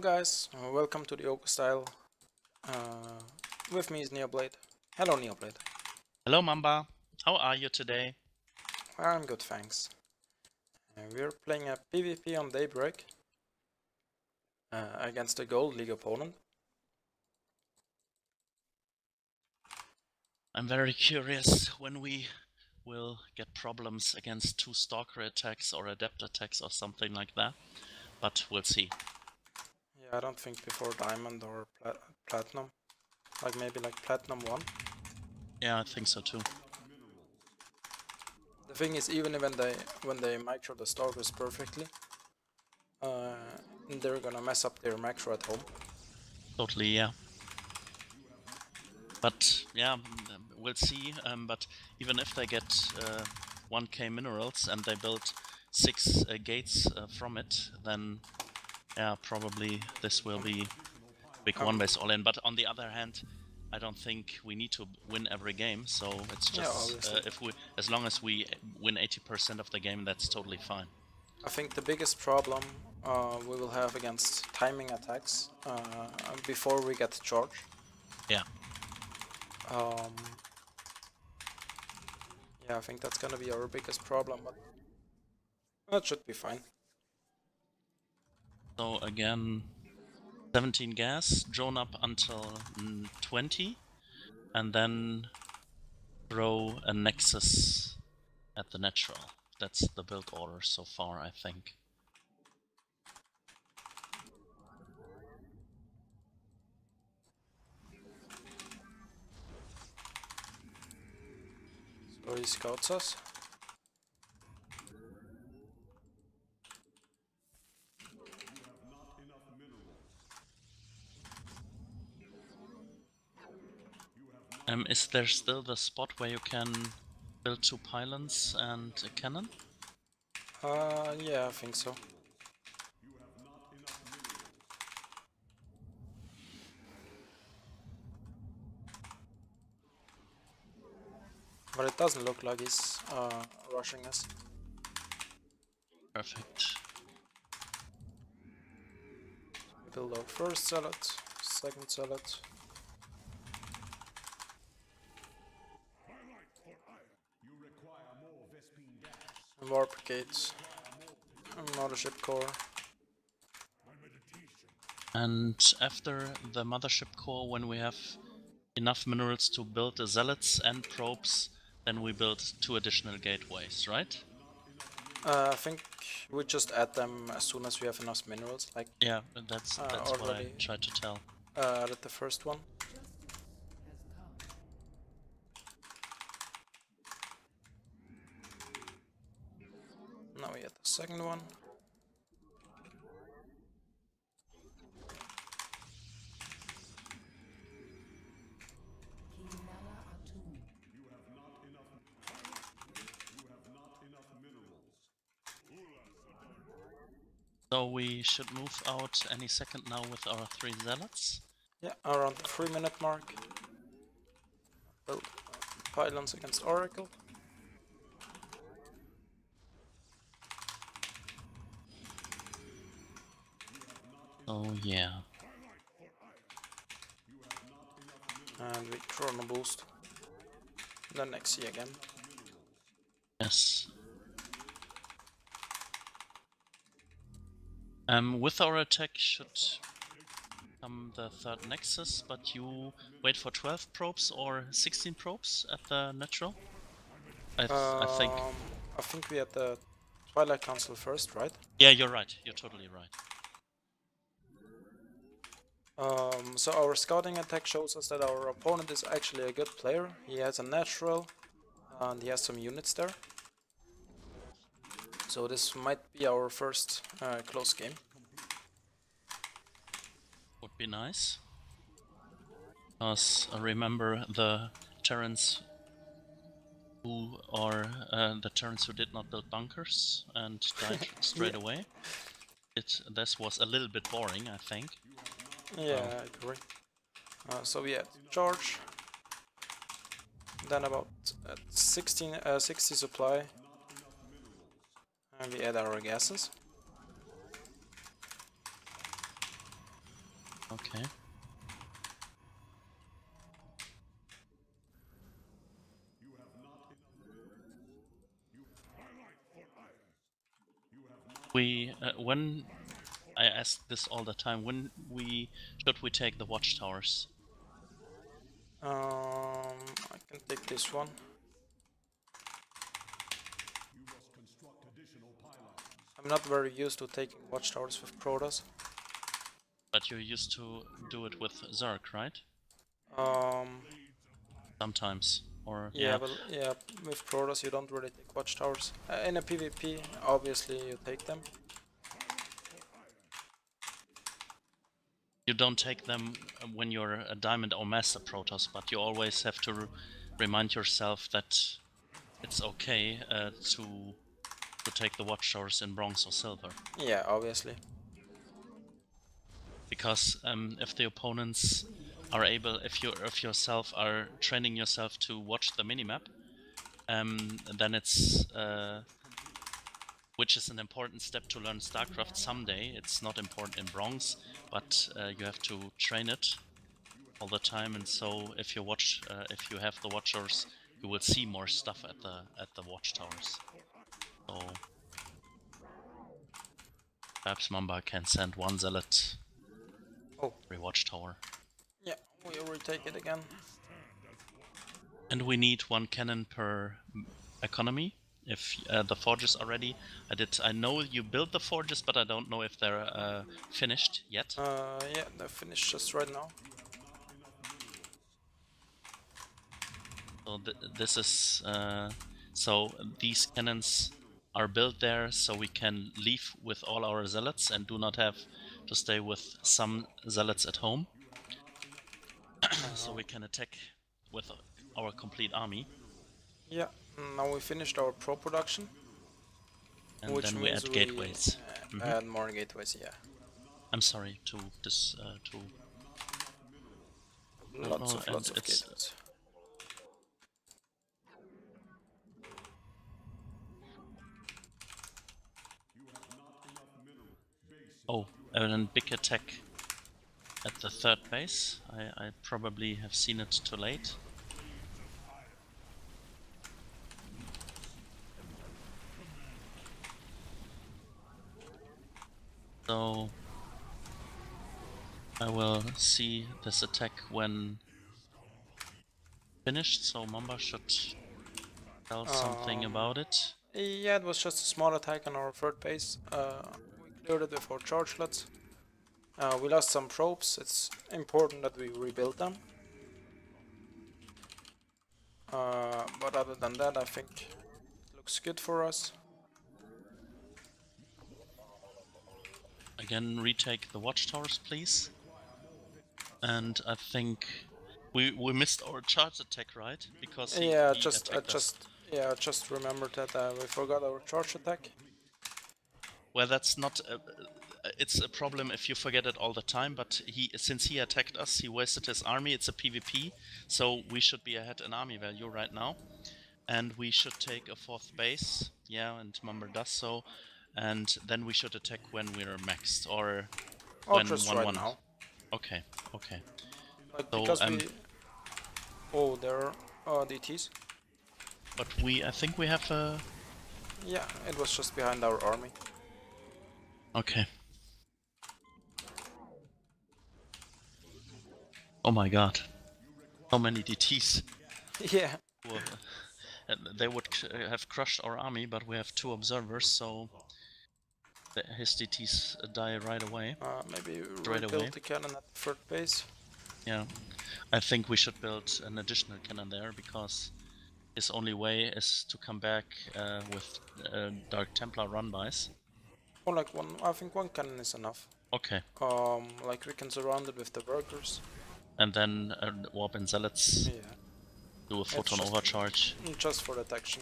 guys, welcome to the Okko-Style. With me is Neoblade. Hello Neoblade. Hello Mamba, how are you today? I'm good, thanks. We're playing a PvP on Daybreak against a Gold League opponent. I'm very curious when we will get problems against two Stalker attacks or Adept attacks or something like that, but we'll see. Yeah, I don't think before Diamond or Platinum. Like maybe like Platinum 1. Yeah, I think so too. The thing is, even when they micro the Stalkers perfectly, they're gonna mess up their macro at home. Totally, yeah. But yeah, we'll see. But even if they get 1k minerals and they build 6 gates from it, then yeah, probably this will be big one-base all-in. But on the other hand, I don't think we need to win every game. So it's just as long as we win 80% of the game, that's totally fine. I think the biggest problem we will have against timing attacks before we get charge. Yeah. Yeah, I think that's gonna be our biggest problem, but that should be fine. So again, 17 gas, drone up until 20, and then throw a Nexus at the natural. That's the build order so far, I think. So he scouts us. Is there still the spot where you can build 2 pylons and a cannon? Yeah, I think so. But it doesn't look like he's rushing us. Perfect. We build our first zealot, second zealot. Warp gates, mothership core. And after the mothership core, when we have enough minerals to build the zealots and probes, then we build 2 additional gateways, right? I think we just add them as soon as we have enough minerals. Like yeah, that's what I tried to tell. Added the first one. Now we add the second one. So we should move out any second now with our 3 zealots. Yeah, around the 3-minute mark. Build pylons against Oracle. Oh yeah. And we chrono boost. Then XC again. Yes. With our attack should come the 3rd Nexus, but you wait for 12 probes or 16 probes at the natural? I think we had the Twilight Council first, right? Yeah, you're right. You're totally right. So our scouting attack shows us that our opponent is actually a good player. He has a natural, and he has some units there. So this might be our first close game. Would be nice. Because I remember the Terrans who did not build bunkers and died straight away. This was a little bit boring, I think. Yeah, I agree. So we had charge, then about 60 supply, and we add our gases. Okay. When I ask this all the time, when should we take the watchtowers? I can take this one. I'm not very used to taking watchtowers with Protoss. But you used to do it with Zerg, right? Um, Sometimes, or yeah, but yeah, with Protoss you don't really take watchtowers. In a PvP, obviously you take them. You don't take them when you're a Diamond or Master Protoss, but you always have to remind yourself that it's okay to take the watchtowers in Bronze or Silver. Yeah, obviously. Because if the opponents are able, if yourself are training yourself to watch the minimap, then it's which is an important step to learn StarCraft someday. It's not important in Bronze, but you have to train it all the time. And so, if you have the watchers, you will see more stuff at the watchtowers. So perhaps Mamba can send one zealot every watchtower. Yeah, we retake it again. And we need one cannon per economy. If the forges are ready, I know you built the forges, but I don't know if they're finished yet. Yeah, they're finished just right now. So this is so these cannons are built there, so we can leave with all our zealots and do not have to stay with some zealots at home. So we can attack with our complete army. Yeah, now we finished our pro production. And which then we means add gateways. Add more gateways, yeah. I'm sorry to this Lots of gateways. Oh, and a big attack at the third base. I probably have seen it too late. So I will see this attack when finished, so Mamba should tell something about it. Yeah, it was just a small attack on our third base. We cleared it with our chargelets. We lost some probes. It's important that we rebuild them. But other than that, I think it looks good for us. Again, retake the watchtowers, please. And I think we missed our charge attack, right? Because he I just remembered that we forgot our charge attack. Well, that's not. It's a problem if you forget it all the time. But since he attacked us, he wasted his army. It's a PvP, so we should be ahead in army value right now, and we should take a fourth base. Yeah, and Mamba does so, and then we should attack when we're maxed or when just 1-1. right now. Okay. Like, so, because we... Oh, there are DTs. But I think we have a... Yeah, it was just behind our army. Okay. Oh my god. So many DTs. Yeah. Well, they would have crushed our army, but we have 2 observers, so his DTs die right away. Maybe rebuild the cannon at the third base. Yeah, I think we should build an additional cannon there, because his only way is to come back with Dark Templar run-bys. Or like one, I think one cannon is enough. Okay. Like we can surround it with the workers. And then Warp and Zealots do a photon overcharge. Just for detection.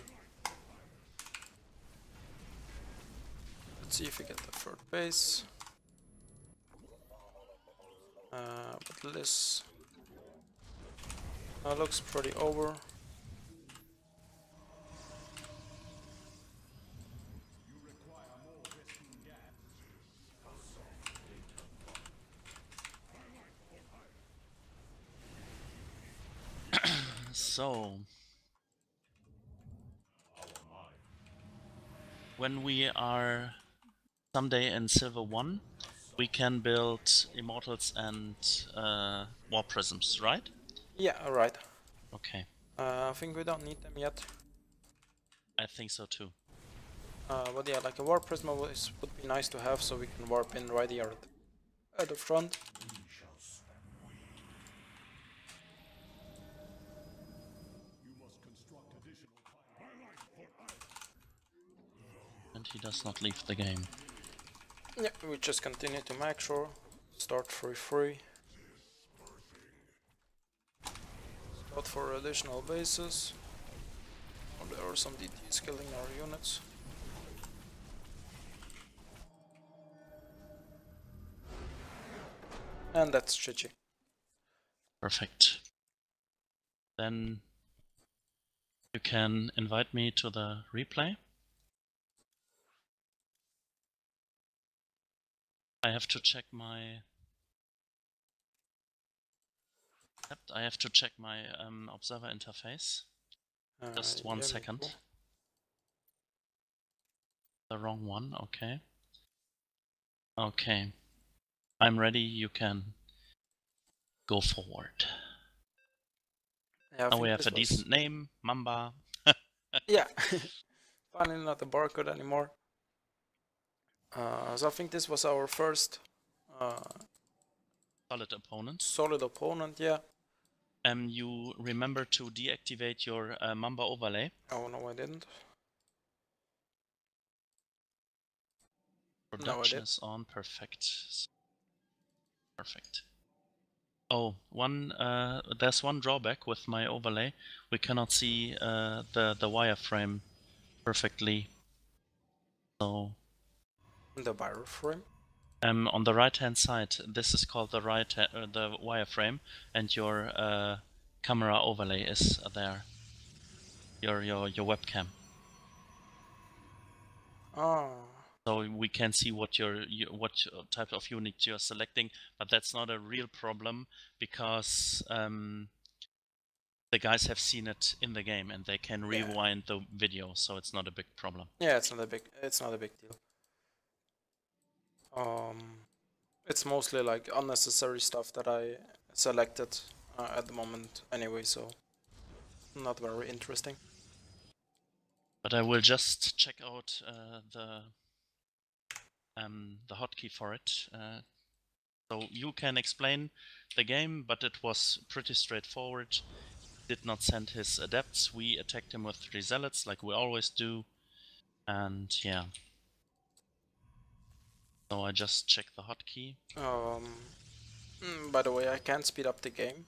Let's see if we get the third base. But this looks pretty over. so when we are someday in Silver 1, we can build Immortals and War Prisms, right? Yeah, right. Okay, I think we don't need them yet. I think so too. But yeah, like a warp prism would be nice to have, so we can warp in right here at the front. And he does not leave the game. Yeah, we just continue to make sure. Start 3-3. Scout for additional bases. Oh, there are some DTs killing our units. And that's GG. Perfect. Then you can invite me to the replay. I have to check my observer interface. Just one second. Cool. The wrong one, okay. Okay. I'm ready, you can go forward. Yeah, now we have a decent name, Mamba. Yeah, finally not a barcode anymore. So I think this was our first solid opponent, yeah. You remember to deactivate your Mamba overlay? Oh no, I didn't. Production is on, perfect. Perfect. Oh, there's one drawback with my overlay. We cannot see the wireframe perfectly. So the wireframe? On the right hand side, this is called the the wireframe, and your camera overlay is there. Your webcam. Oh. So we can see what type of unit you're selecting, but that's not a real problem because the guys have seen it in the game and they can rewind the video, so it's not a big problem. Yeah, it's not a big deal. It's mostly like unnecessary stuff that I selected at the moment anyway, so not very interesting. But I will just check out the hotkey for it. So you can explain the game, but it was pretty straightforward. Did not send his adepts. We attacked him with 3 zealots like we always do. And yeah. So I just checked the hotkey. By the way, I can't speed up the game.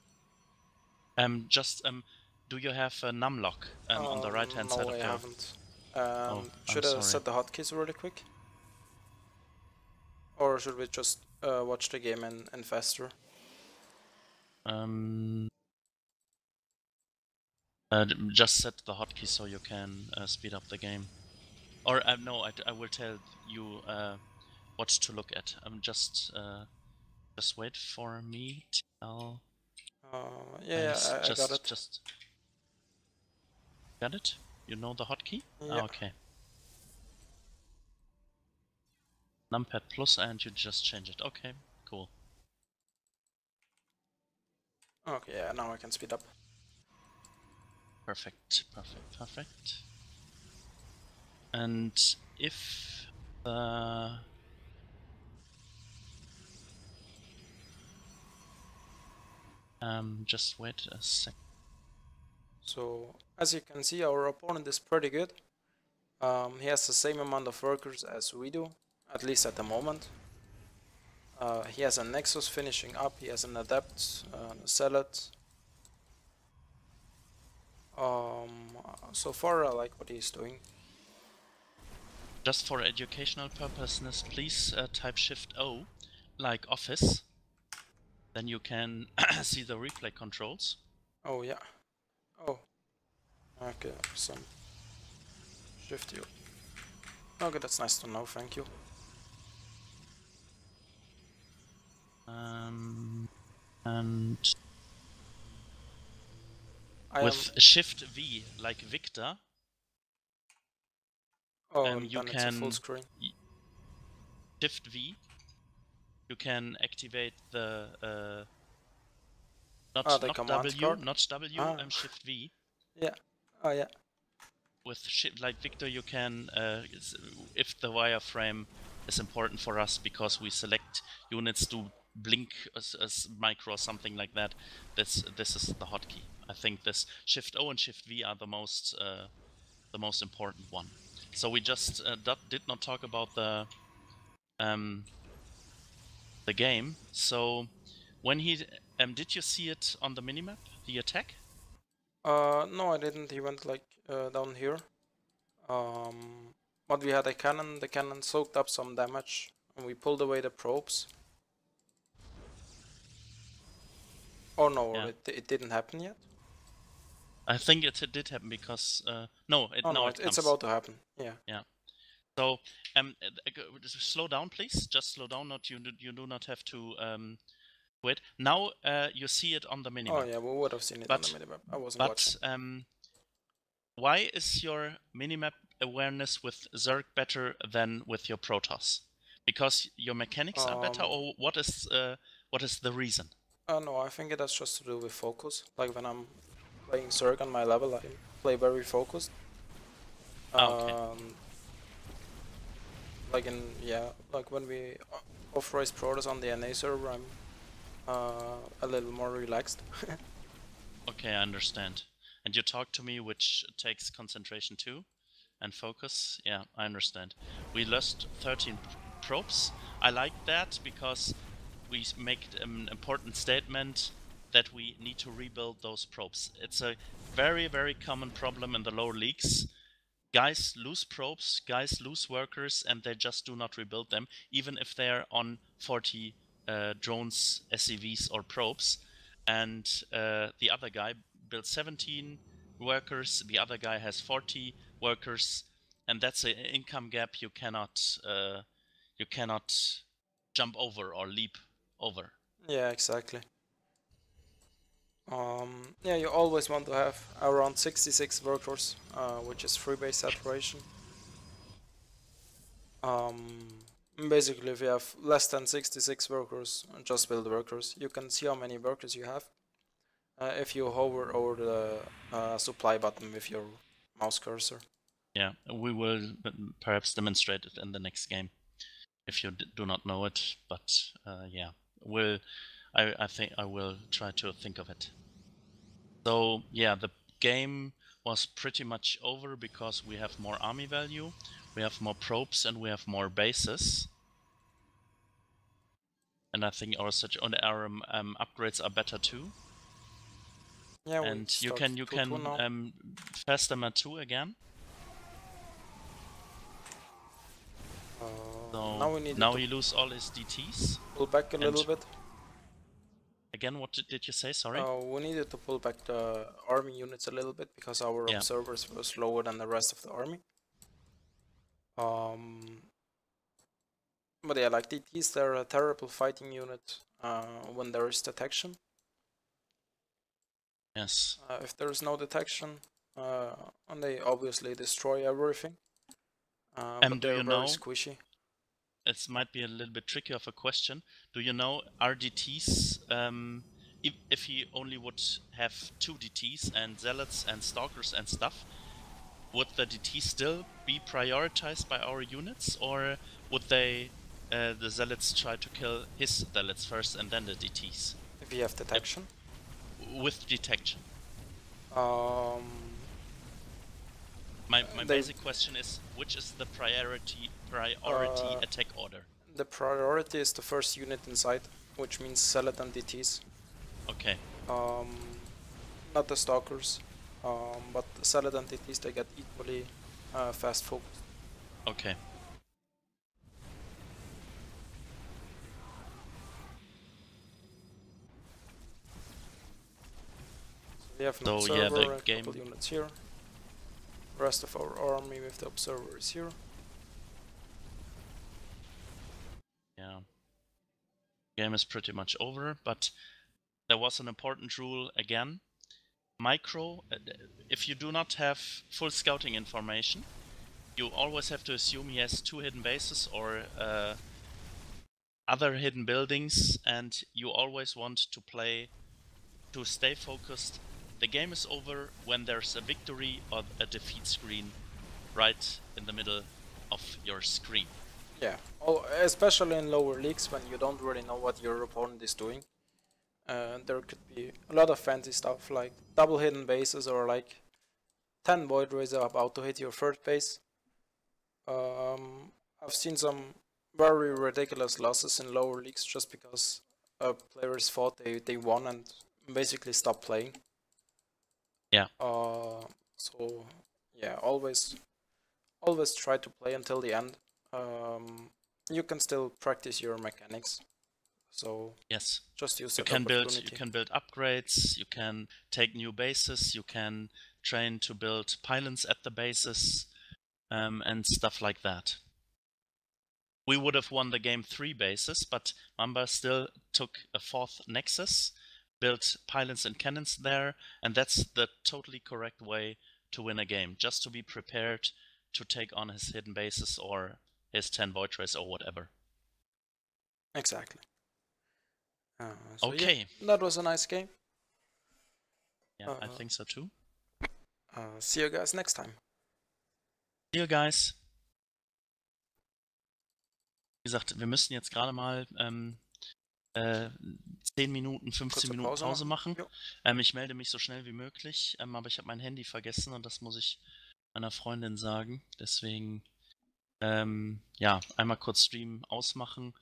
Do you have a numlock on the right hand side of your... No, I haven't. Should I set the hotkeys really quick? Or should we just watch the game and faster? Just set the hotkey so you can speed up the game. Or no, I will tell you what to look at. Just wait for me. Yeah, I got it. Got it? You know the hotkey? Yeah. Ah, okay. Numpad plus and you just change it. Okay, cool. Okay, yeah, now I can speed up. Perfect, perfect, perfect. And if just wait a sec. So, as you can see, our opponent is pretty good. He has the same amount of workers as we do, at least at the moment. He has a Nexus finishing up, he has an Adept, a Zealot. So far I like what he's doing. Just for educational purposes, please type Shift O, like Office. Then you can see the replay controls. Oh yeah. Oh. Okay, some Shift U. Okay, that's nice to know, thank you. And With Shift V, like Victor, Oh, you then it's a full can screen. Shift V. You can activate the not command W, card. not W, Shift V. Yeah. Oh yeah. With like Victor, you can if the wireframe is important for us because we select units to blink as micro or something like that. This is the hotkey. I think this Shift O and Shift V are the most important one. So we just did not talk about the game. So when he did you see it on the minimap, the attack? No, I didn't. He went like down here. But we had a cannon. The cannon soaked up some damage, and we pulled away the probes. Oh no, Yeah. it didn't happen yet. I think it did happen because no, it it's about to happen. Yeah. Yeah. So slow down, please. Just slow down. Not you do not have to wait. Now you see it on the minimap. Oh yeah, we would have seen it on the minimap. I wasn't watching. Why is your minimap awareness with Zerg better than with your Protoss? Because your mechanics are better, or what is the reason? No, I think it has just to do with focus. Like when I'm playing Zerg on my level, I play very focused. Okay. Like when we off-race Protoss on the NA server, I'm a little more relaxed. Okay, I understand. And you talk to me, which takes concentration too, and focus. Yeah, I understand. We lost 13 probes. I like that because we make an important statement that we need to rebuild those probes. It's a very, very common problem in the lower leagues. Guys lose probes, guys lose workers, and they just do not rebuild them, even if they're on 40 drones, SCVs, or probes. And the other guy built 17 workers, the other guy has 40 workers, and that's an income gap you cannot jump over or leap over. Yeah, exactly. Yeah, you always want to have around 66 workers, which is free base saturation. Basically, if you have less than 66 workers, just build workers. You can see how many workers you have if you hover over the supply button with your mouse cursor. Yeah, we will perhaps demonstrate it in the next game if you do not know it, but yeah, I think I will try to think of it. So yeah, the game was pretty much over because we have more army value, we have more probes, and we have more bases. And I think our upgrades are better too. Yeah, and you can fast them at 2 again. So now he lose all his DTs. Pull back a little bit. Again, what did you say? Sorry. We needed to pull back the army units a little bit because our observers were slower than the rest of the army. But yeah, like DTs, they're a terrible fighting unit when there is detection. Yes. If there is no detection, and they obviously destroy everything. But they're very squishy. It might be a little bit tricky of a question. Do you know RDTs? If he only would have 2 DTs and zealots and stalkers and stuff, would the DTs still be prioritized by our units, or would the zealots try to kill his zealots first and then the DTs? If you have detection? With detection. My basic question is, which is the priority attack order? The priority is the first unit inside, which means zealot and DTs. Okay. Not the stalkers, but the zealot and DTs, they get equally fast focused. Okay. So we have an observer, a couple units here. The rest of our army with the observer is here. Yeah. Game is pretty much over, but there was an important rule again. micro, if you do not have full scouting information, you always have to assume he has 2 hidden bases or other hidden buildings, and you always want to stay focused. The game is over when there's a victory or a defeat screen right in the middle of your screen. Yeah, especially in lower leagues when you don't really know what your opponent is doing. There could be a lot of fancy stuff like double hidden bases or like 10 Void Rays are about to hit your third base. I've seen some very ridiculous losses in lower leagues just because players thought they won and basically stopped playing. Yeah. So yeah, always try to play until the end. You can still practice your mechanics. So yes, just use you that can opportunity. you can build upgrades, you can take new bases, you can train to build pylons at the bases, and stuff like that. We would have won the game 3 bases, but Mamba still took a 4th nexus, built pylons and cannons there, and that's the totally correct way to win a game, just to be prepared to take on his hidden bases or his 10 Void Rays or whatever. Exactly. So okay. Yeah, that was a nice game. Yeah, I think so too. See you guys next time. See you guys. Wie gesagt, wir müssen jetzt gerade mal 10 Minuten, 15 Minuten Pause machen. Ich melde mich so schnell wie möglich, aber ich habe mein Handy vergessen und das muss ich meiner Freundin sagen. Deswegen, ja, einmal kurz Stream ausmachen.